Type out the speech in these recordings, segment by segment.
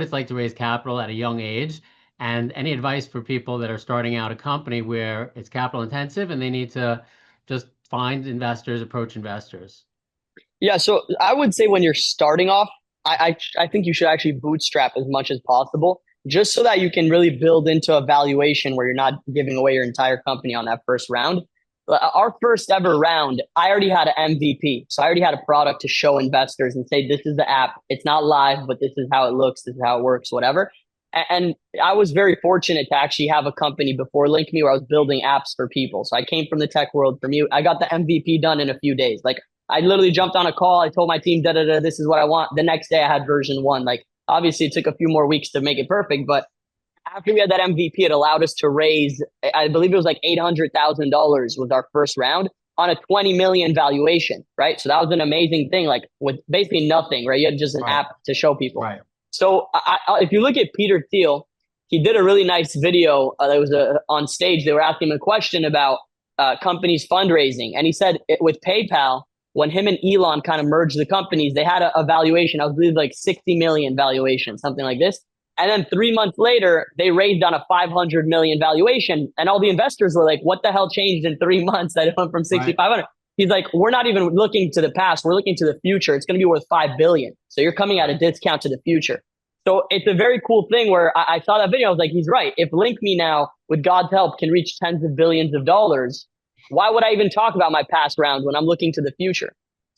it's like to raise capital at a young age, and any advice for people that are starting out a company where it's capital intensive and they need to just find investors, approach investors. Yeah, so I would say when you're starting off, I think you should actually bootstrap as much as possible, just so that you can really build into a valuation where you're not giving away your entire company on that first round. Our first ever round, I already had an MVP. So I already had a product to show investors and say, this is the app. It's not live, but this is how it looks. This is how it works, whatever. And I was very fortunate to actually have a company before LinkMe where I was building apps for people. So I came from the tech world. From you, I got the MVP done in a few days. Like I literally jumped on a call. I told my team, da da da, this is what I want. The next day I had version one. Like obviously it took a few more weeks to make it perfect, but after we had that MVP, it allowed us to raise, I believe it was like $800,000 was our first round on a 20 million valuation, right? So that was an amazing thing, like with basically nothing, right? You had just an Right. app to show people. Right. So if you look at Peter Thiel, he did a really nice video. That was on stage. They were asking him a question about companies fundraising, and he said with PayPal, when him and Elon kind of merged the companies, they had a valuation. I believe like 60 million valuation, something like this. And then 3 months later, they raised on a 500 million valuation. And all the investors were like, what the hell changed in 3 months that it went from Right. 6,500? He's like, we're not even looking to the past. We're looking to the future. It's going to be worth 5 billion. So you're coming at a Right. discount to the future. So it's a very cool thing where I saw that video. I was like, he's right. If LinkMe now, with God's help, can reach tens of billions of dollars, why would I even talk about my past round when I'm looking to the future?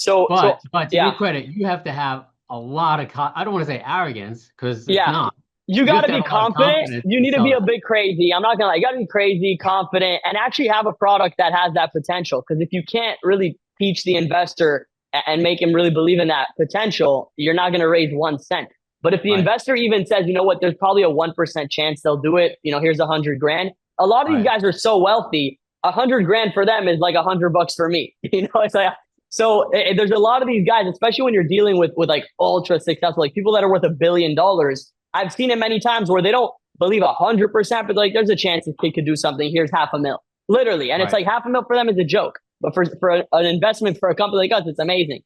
But to Yeah, your credit, you have to have a lot of I don't want to say arrogance because it's yeah. not. You You got have to to have be a lot of confident. confidence You to need to sell be a that. bit crazy. I'm not gonna lie. You got to be crazy, confident, and actually have a product that has that potential. Because if you can't really teach the investor and make him really believe in that potential, you're not going to raise 1 cent. But if the Right. investor even says, you know what, there's probably a 1% chance they'll do it. Here's 100 grand. A lot of these Right. guys are so wealthy. 100 grand for them is like $100 for me. It's like so. There's a lot of these guys, especially when you're dealing with like ultra successful, like people that are worth $1 billion. I've seen it many times where they don't believe 100%, but like there's a chance this kid could do something. Here's half a mil, literally, and it's Right. like half a mil for them is a joke, but for an investment for a company like us, it's amazing.